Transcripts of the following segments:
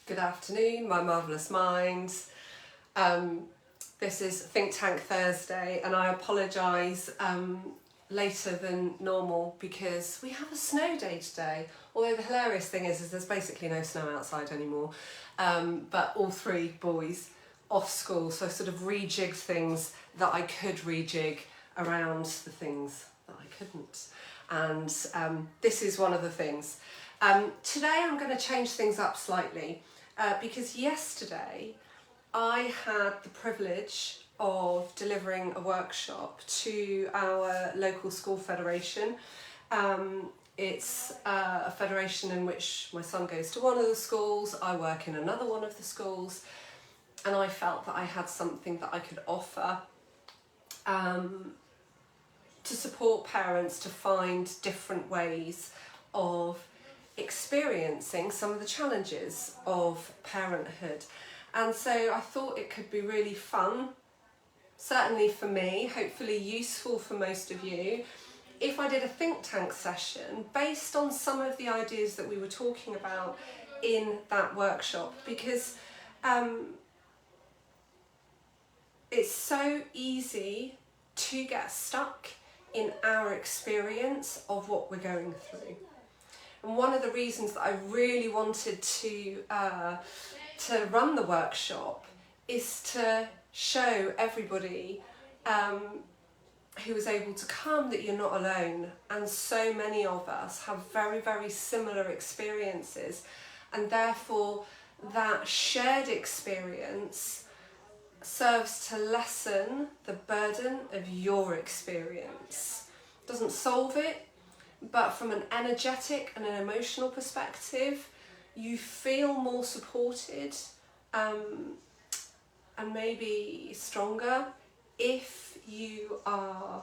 Good afternoon, my marvellous minds. This is Think Tank Thursday, and I apologise later than normal because we have a snow day today. Although the hilarious thing is there's basically no snow outside anymore. But all three boys off school, so I sort of rejigged things that I could rejig around the things that I couldn't. And this is one of the things. Today I'm going to change things up slightly because yesterday I had the privilege of delivering a workshop to our local school federation. It's a federation in which my son goes to one of the schools, I work in another one of the schools, and I felt that I had something that I could offer to support parents to find different ways of experiencing some of the challenges of parenthood. And so I thought it could be really fun, certainly for me, hopefully useful for most of you, if I did a think tank session based on some of the ideas that we were talking about in that workshop, because it's so easy to get stuck in our experience of what we're going through. And one of the reasons that I really wanted to run the workshop is to show everybody who was able to come that you're not alone. And so many of us have very, very similar experiences, and therefore that shared experience serves to lessen the burden of your experience. Doesn't solve it, but from an energetic and an emotional perspective, you feel more supported and maybe stronger if you are,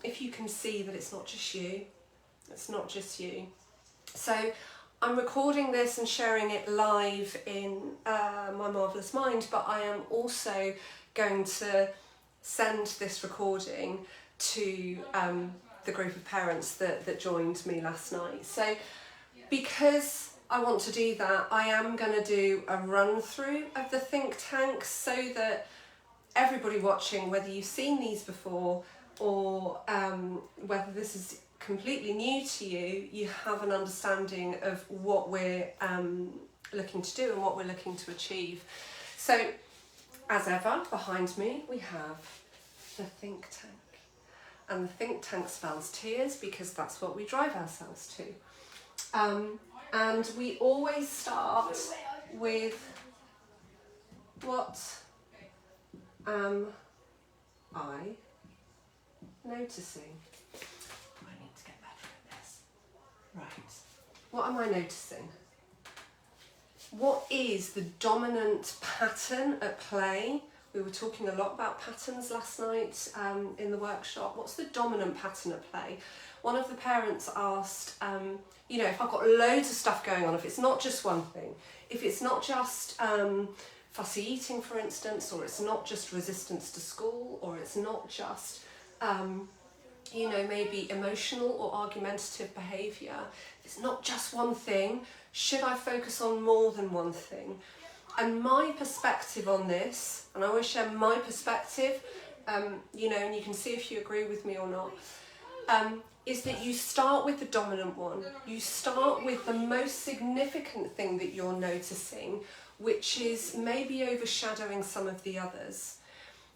if you can see that it's not just you. It's not just you. So I'm recording this and sharing it live in my marvellous mind, but I am also going to send this recording to the group of parents that joined me last night. So because I want to do that, I am going to do a run through of the think tanks so that everybody watching, whether you've seen these before or whether this is completely new to you, you have an understanding of what we're looking to do and what we're looking to achieve. So, as ever, behind me we have the think tank. And the think tank spells tears because that's what we drive ourselves to. And we always start with, what am I noticing? I need to get better at this. Right. What am I noticing? What is the dominant pattern at play? We were talking a lot about patterns last night in the workshop. What's the dominant pattern at play? One of the parents asked, if I've got loads of stuff going on, if it's not just one thing, if it's not just fussy eating, for instance, or it's not just resistance to school, or it's not just, maybe emotional or argumentative behaviour, if it's not just one thing, should I focus on more than one thing? And my perspective on this, and I always share my perspective, and you can see if you agree with me or not, is that you start with the dominant one. You start with the most significant thing that you're noticing, which is maybe overshadowing some of the others.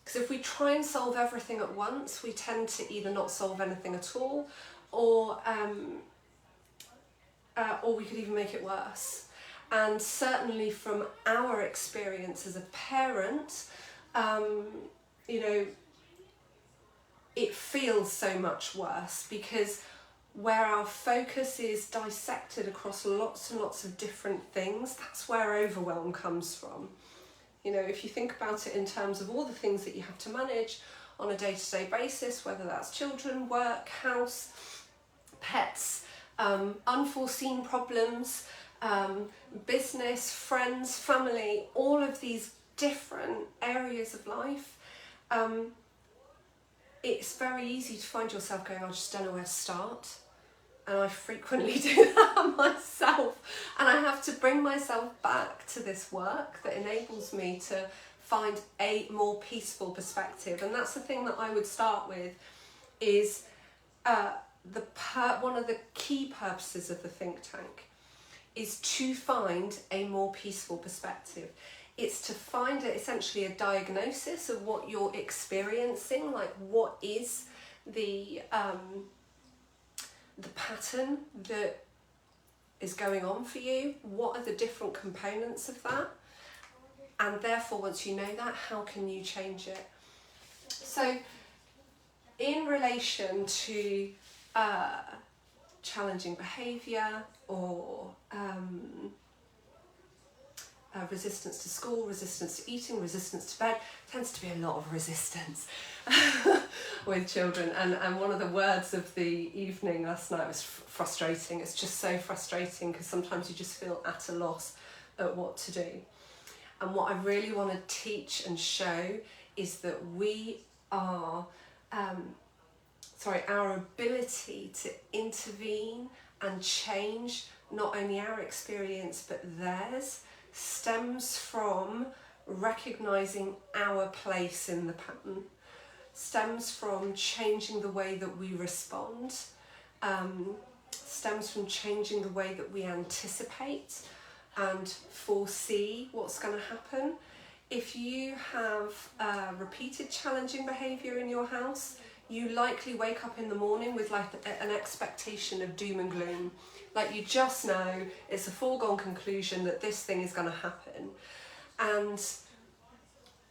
Because if we try and solve everything at once, we tend to either not solve anything at all, or we could even make it worse. And certainly from our experience as a parent, it feels so much worse because where our focus is dissected across lots and lots of different things, that's where overwhelm comes from. If you think about it in terms of all the things that you have to manage on a day-to-day basis, whether that's children, work, house, pets, unforeseen problems, business, friends, family, all of these different areas of life, it's very easy to find yourself going, I just don't know where to start. And I frequently do that myself. And I have have to bring myself back to this work that enables me to find a more peaceful perspective. And that's the thing that I would start with, is one of the key purposes of the think tank is to find a more peaceful perspective. It's to find essentially a diagnosis of what you're experiencing, like what is the pattern that is going on for you, what are the different components of that, and therefore once you know that, how can you change it? So in relation to challenging behaviour or resistance to school, resistance to eating, resistance to bed, tends to be a lot of resistance with children, and one of the words of the evening last night was frustrating. It's just so frustrating because sometimes you just feel at a loss at what to do. And what I really want to teach and show is that our ability to intervene and change not only our experience but theirs stems from recognising our place in the pattern, stems from changing the way that we respond, stems from changing the way that we anticipate and foresee what's going to happen. If you have repeated challenging behaviour in your house, you likely wake up in the morning with like an expectation of doom and gloom. Like you just know it's a foregone conclusion that this thing is going to happen. And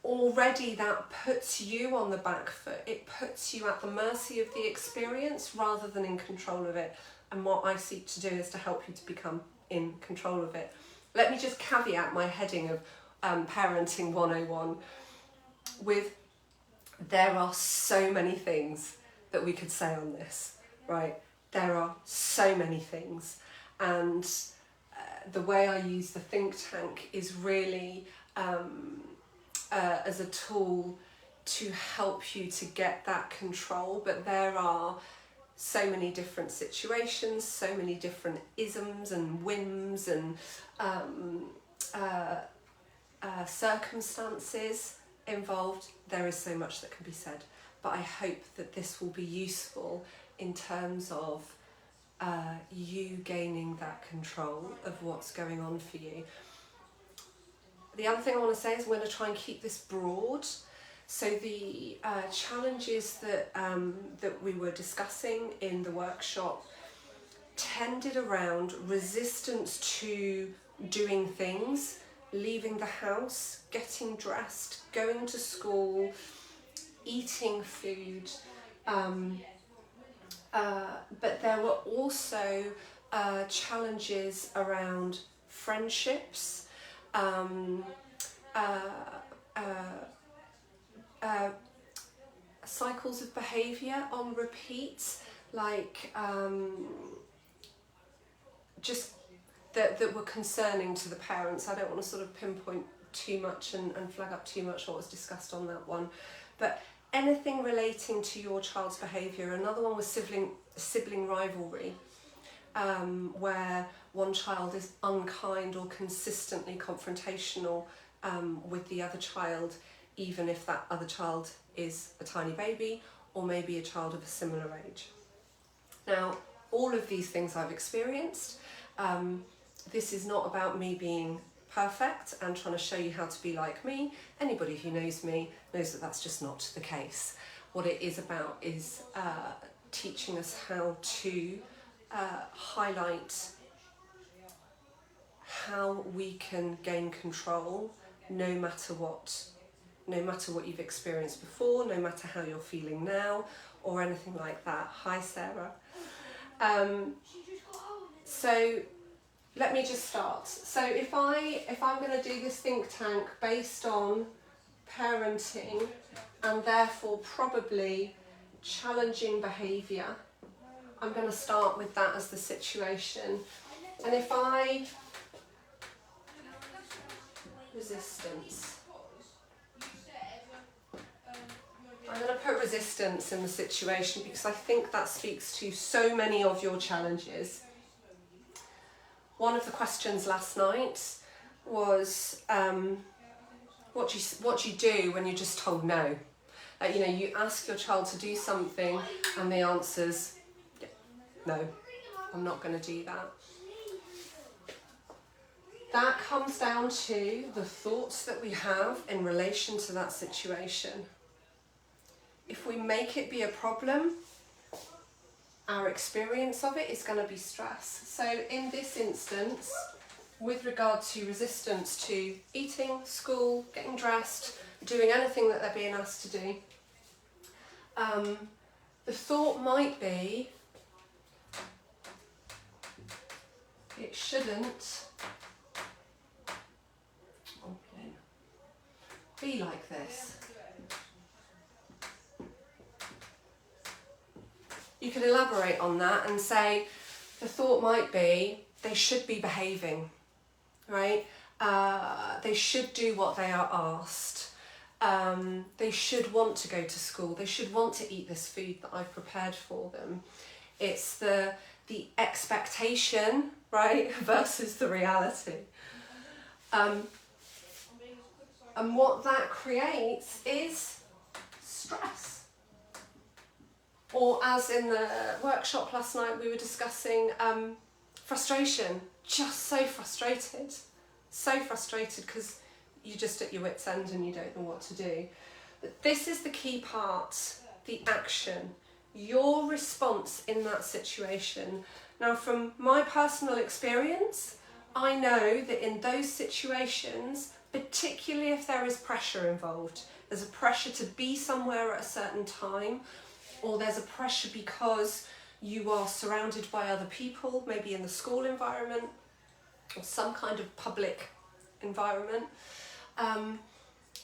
already that puts you on the back foot. It puts you at the mercy of the experience rather than in control of it. And what I seek to do is to help you to become in control of it. Let me just caveat my heading of Parenting 101 with, there are so many things that we could say on this, right? There are so many things, and the way I use the think tank is really as a tool to help you to get that control. But there are so many different situations, so many different isms and whims and circumstances involved. There is so much that can be said, but I hope that this will be useful in terms of you gaining that control of what's going on for you. The other thing I want to say is I'm going to try and keep this broad. So the challenges that we were discussing in the workshop tended around resistance to doing things, leaving the house, getting dressed, going to school, eating food. But there were also challenges around friendships, cycles of behaviour on repeat, like just that were concerning to the parents. I don't want to sort of pinpoint too much and flag up too much what was discussed on that one, but anything relating to your child's behaviour. Another one was sibling rivalry, where one child is unkind or consistently confrontational with the other child, even if that other child is a tiny baby or maybe a child of a similar age. Now, all of these things I've experienced. This is not about me being perfect and trying to show you how to be like me. Anybody who knows me knows that that's just not the case. What it is about is teaching us how to highlight how we can gain control no matter what you've experienced before, no matter how you're feeling now or anything like that. Hi Sarah. So let me just start. So if I'm going to do this think tank based on parenting and therefore probably challenging behaviour, I'm going to start with that as the situation. And if resistance, I'm going to put resistance in the situation because I think that speaks to so many of your challenges. one of the questions last night was what do you do when you're just told no? You know, you ask your child to do something and the answer's no, I'm not going to do that. That comes down to the thoughts that we have in relation to that situation. If we make it be a problem, our experience of it is going to be stress. So in this instance, with regard to resistance to eating, school, getting dressed, doing anything that they're being asked to do, the thought might be, it shouldn't be like this. You could elaborate on that and say, the thought might be, they should be behaving, right? They should do what they are asked. They should want to go to school. They should want to eat this food that I've prepared for them. It's the expectation, right, versus the reality. And what that creates is stress. Or as in the workshop last night, we were discussing frustration. Just so frustrated because you're just at your wit's end and you don't know what to do. But this is the key part, the action, your response in that situation. Now, from my personal experience, I know that in those situations, particularly if there is pressure involved, there's a pressure to be somewhere at a certain time, or there's a pressure because you are surrounded by other people, maybe in the school environment or some kind of public environment,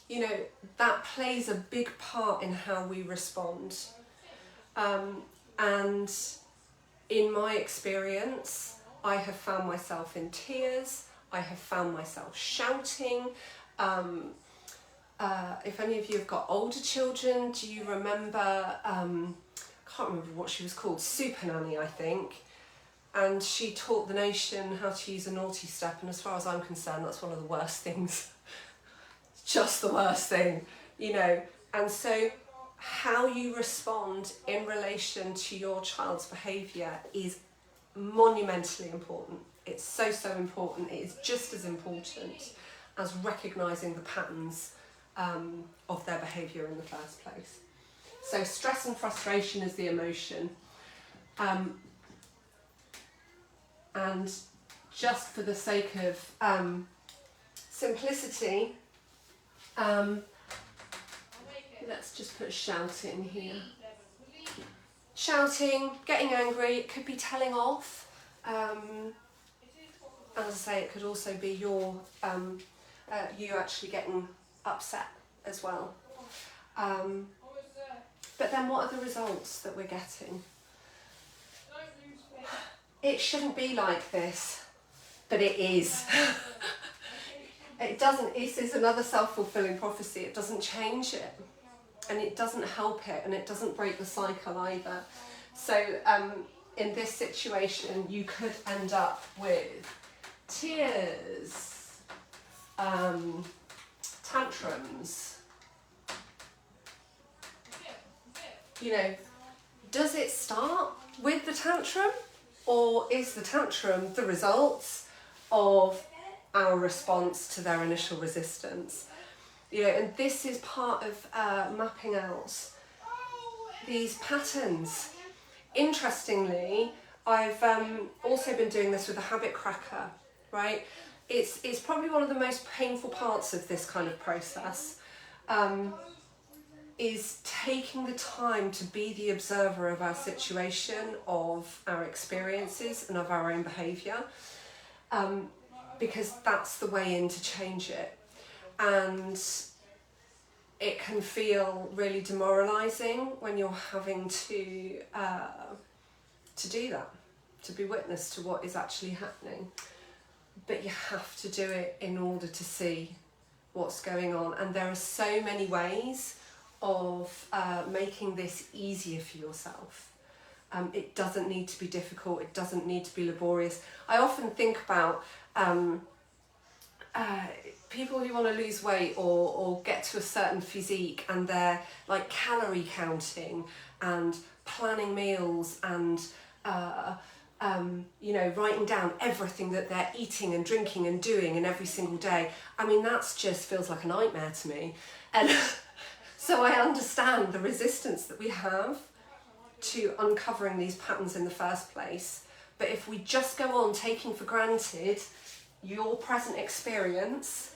you know, that plays a big part in how we respond. And in my experience, I have found myself in tears, I have found myself shouting. If any of you have got older children, do you remember, I can't remember what she was called, Super Nanny, I think, and she taught the nation how to use a naughty step, and as far as I'm concerned, that's one of the worst things. Just the worst thing, you know. And so how you respond in relation to your child's behaviour is monumentally important. It's so important. It is just as important as recognising the patterns of their behaviour in the first place. So stress and frustration is the emotion. And just for the sake of simplicity, let's just put shouting here. Shouting, getting angry, it could be telling off. As I say, it could also be your you actually getting upset as well. But then what are the results that we're getting? It shouldn't be like this, but it is. It doesn't, this is another self-fulfilling prophecy. It doesn't change it, and it doesn't help it, and it doesn't break the cycle either. So in this situation, you could end up with tears, tantrums. You know, does it start with the tantrum, or is the tantrum the results of our response to their initial resistance? You know, and this is part of mapping out these patterns. Interestingly, I've also been doing this with a habit cracker, right? It's probably one of the most painful parts of this kind of process, is taking the time to be the observer of our situation, of our experiences and of our own behaviour, because that's the way in to change it. And it can feel really demoralising when you're having to do that, to be witness to what is actually happening. But you have to do it in order to see what's going on. And there are so many ways of making this easier for yourself. It doesn't need to be difficult, it doesn't need to be laborious. I often think about people who want to lose weight or get to a certain physique, and they're like calorie counting and planning meals and you know, writing down everything that they're eating and drinking and doing in every single day. I mean, that's just feels like a nightmare to me. And so I understand the resistance that we have to uncovering these patterns in the first place. But if we just go on taking for granted your present experience,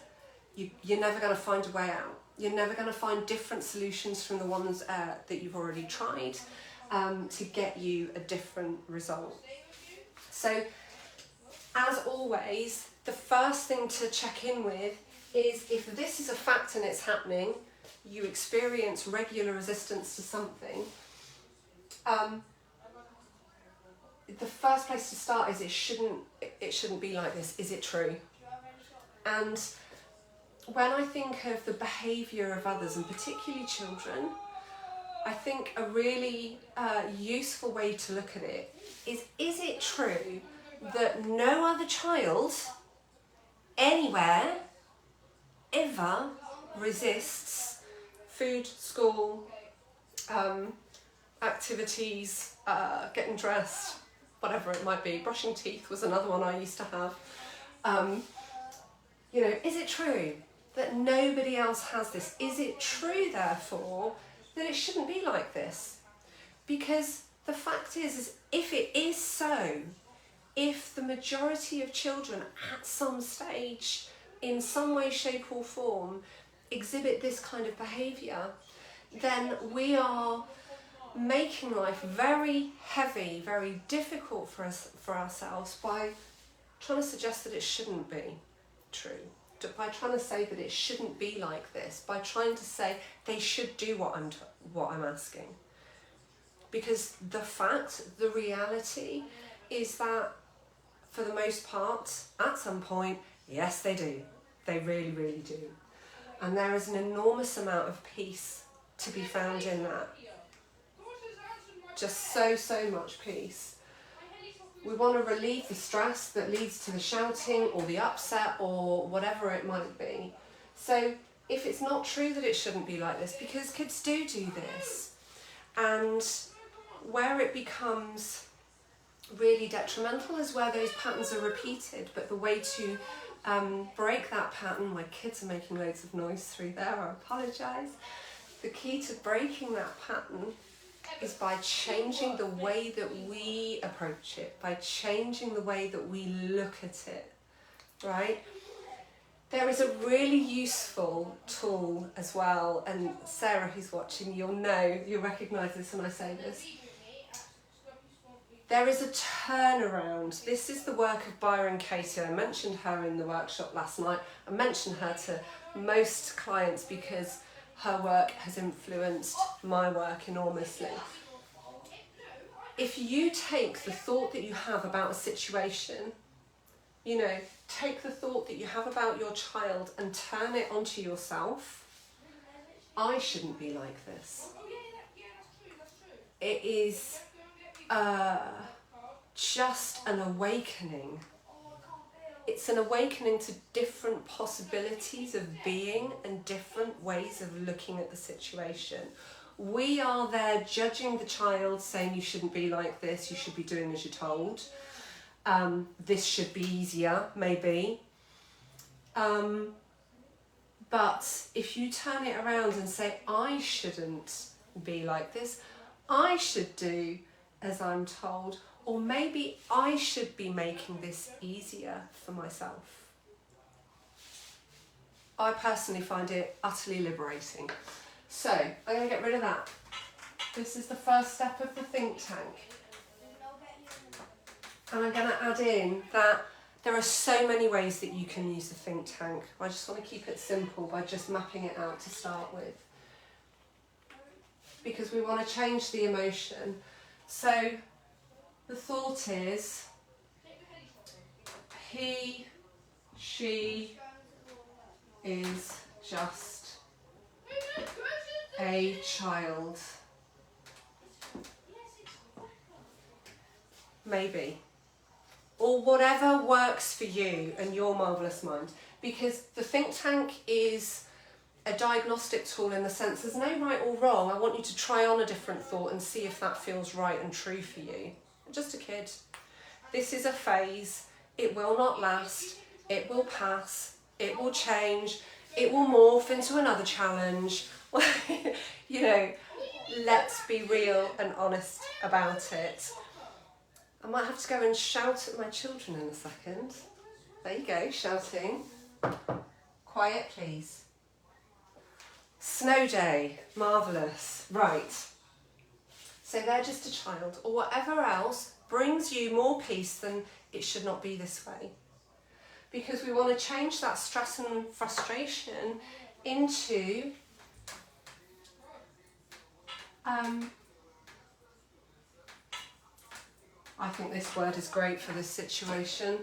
you're never going to find a way out. You're never going to find different solutions from the ones that you've already tried to get you a different result. So, as always, the first thing to check in with is if this is a fact and it's happening, you experience regular resistance to something, the first place to start is it shouldn't be like this. Is it true? And when I think of the behaviour of others, and particularly children, I think a really useful way to look at it is it true that no other child anywhere ever resists food, school, activities, getting dressed, whatever it might be? Brushing teeth was another one I used to have. You know, is it true that nobody else has this? Is it true, therefore, that it shouldn't be like this? Because the fact is if it is so, if the majority of children at some stage, in some way, shape or form, exhibit this kind of behaviour, then we are making life very heavy, very difficult for ourselves by trying to suggest that it shouldn't be true, by trying to say that it shouldn't be like this, by trying to say they should do what I'm asking. Because the reality is that for the most part, at some point, yes they do. They really, really do. And there is an enormous amount of peace to be found in that. Just so much peace. We want to relieve the stress that leads to the shouting or the upset or whatever it might be. So if it's not true that it shouldn't be like this, because kids do this, and where it becomes really detrimental is where those patterns are repeated. But the way to break that pattern, my kids are making loads of noise through there, I apologise. The key to breaking that pattern is by changing the way that we approach it, by changing the way that we look at it, right? There is a really useful tool as well, and Sarah who's watching, you'll recognise this when I say this. There is a turnaround. This is the work of Byron Katie. I mentioned her in the workshop last night. I mention her to most clients because her work has influenced my work enormously. If you take the thought that you have about a situation, take the thought that you have about your child and turn it onto yourself, I shouldn't be like this. It is just an awakening. It's an awakening to different possibilities of being and different ways of looking at the situation. We are there judging the child, saying you shouldn't be like this, you should be doing as you're told. This should be easier, maybe. But if you turn it around and say, I shouldn't be like this, I should do as I'm told, or maybe I should be making this easier for myself. I personally find it utterly liberating. So, I'm going to get rid of that. This is the first step of the think tank. And I'm going to add in that there are so many ways that you can use the think tank. I just want to keep it simple by just mapping it out to start with. Because we want to change the emotion. So, the thought is, he, she is just a child. maybe. Or whatever works for you and your marvellous mind. Because the think tank is a diagnostic tool in the sense there's no right or wrong. I want you to try on a different thought and see if that feels right and true for you. I'm just a kid. This is a phase. It will not last. It will pass. It will change. It will morph into another challenge. You know, let's be real and honest about it. I might have to go and shout at my children in a second. There you go, shouting. Quiet, please. Snow day, marvellous. Right. So they're just a child, or whatever else brings you more peace than it should not be this way. Because we want to change that stress and frustration into I think this word is great for this situation.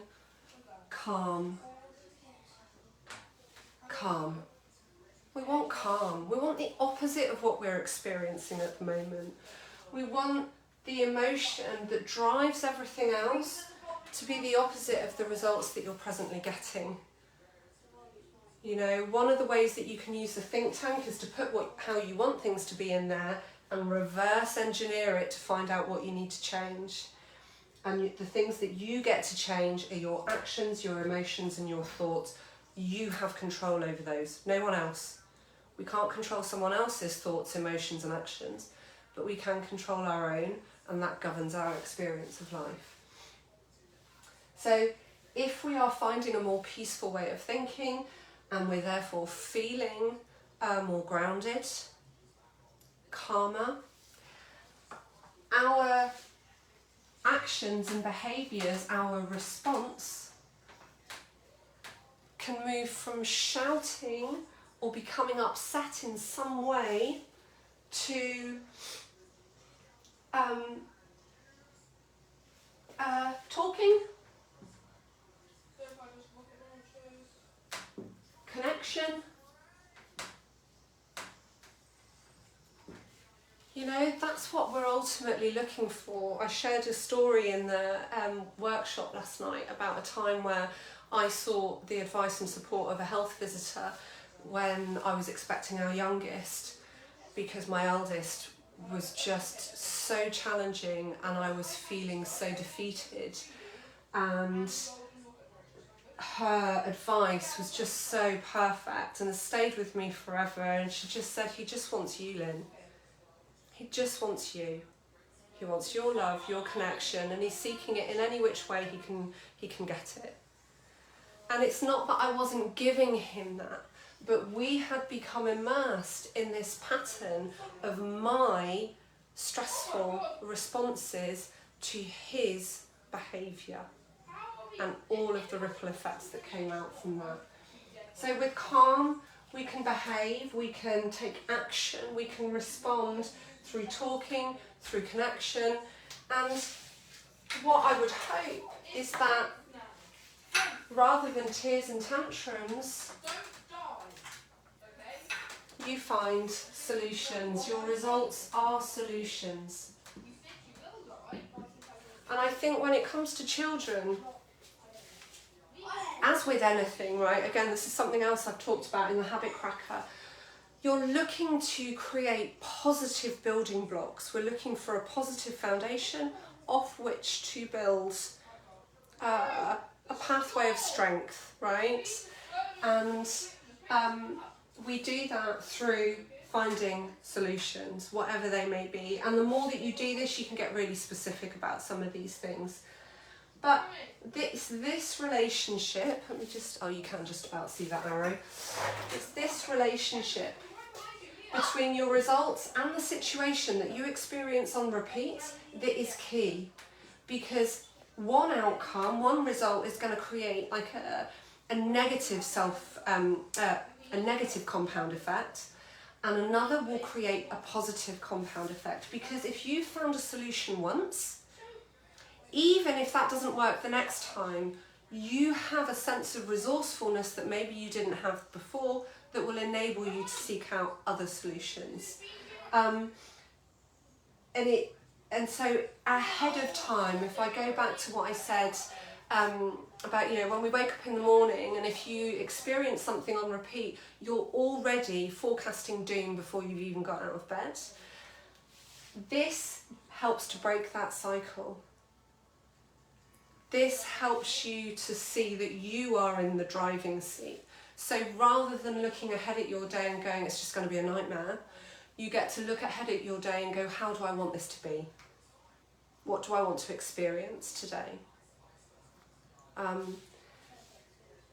Calm. Calm. We want calm. We want the opposite of what we're experiencing at the moment. We want the emotion that drives everything else to be the opposite of the results that you're presently getting. You know, one of the ways that you can use the think tank is to put how you want things to be in there and reverse engineer it to find out what you need to change. And the things that you get to change are your actions, your emotions and your thoughts. You have control over those, no one else. We can't control someone else's thoughts, emotions and actions, but we can control our own, and that governs our experience of life. So if we are finding a more peaceful way of thinking, and we're therefore feeling more grounded, calmer, our actions and behaviours, our response can move from shouting or becoming upset in some way to talking, connection. You know, that's what we're ultimately looking for. I shared a story in the workshop last night about a time where I sought the advice and support of a health visitor when I was expecting our youngest, because my eldest was just so challenging and I was feeling so defeated, and her advice was just so perfect and has stayed with me forever. And she just said, he just wants you, Lynn. He just wants you. He wants your love, your connection, and he's seeking it in any which way he can get it. And it's not that I wasn't giving him that, but we had become immersed in this pattern of my stressful responses to his behaviour and all of the ripple effects that came out from that. So with calm, we can behave, we can take action, we can respond through talking, through connection. And what I would hope is that rather than tears and tantrums, you find solutions. Your results are solutions. And I think when it comes to children, as with anything, right, again, this is something else I've talked about in the Habit Cracker, you're looking to create positive building blocks. We're looking for a positive foundation off which to build a pathway of strength, right? And we do that through finding solutions, whatever they may be. And the more that you do this, you can get really specific about some of these things. But this relationship, let me just, oh, you can just about see that arrow. It's this relationship between your results and the situation that you experience on repeat that is key. Because one outcome, one result is going to create like a negative a negative compound effect, and another will create a positive compound effect. Because if you found a solution once, even if that doesn't work the next time, you have a sense of resourcefulness that maybe you didn't have before that will enable you to seek out other solutions. And And so ahead of time, if I go back to what I said about, you know, when we wake up in the morning, and if you experience something on repeat, you're already forecasting doom before you've even got out of bed. This helps to break that cycle. This helps you to see that you are in the driving seat. So rather than looking ahead at your day and going, it's just going to be a nightmare, you get to look ahead at your day and go, how do I want this to be? What do I want to experience today?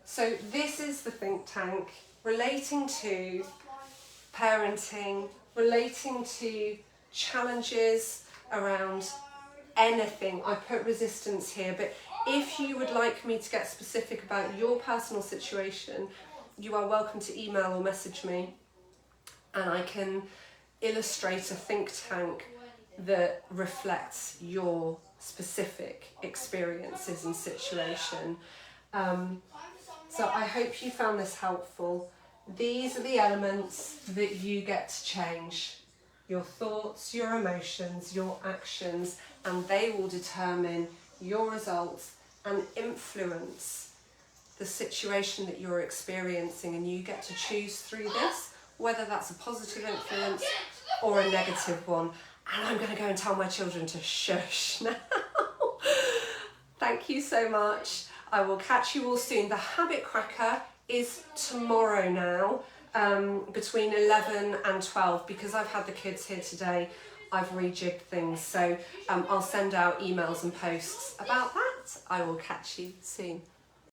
So this is the think tank, relating to parenting, relating to challenges around anything. I put resistance here, but if you would like me to get specific about your personal situation, you are welcome to email or message me, and I can illustrate a think tank that reflects your specific experiences and situation. So I hope you found this helpful. These are the elements that you get to change. Your thoughts, your emotions, your actions, and they will determine your results and influence the situation that you're experiencing, and you get to choose through this whether that's a positive influence or a negative one. And I'm going to go and tell my children to shush now. Thank you so much. I will catch you all soon. The Habit Cracker is tomorrow now, between 11 and 12, because I've had the kids here today. I've rejigged things, so I'll send out emails and posts about that. I will catch you soon.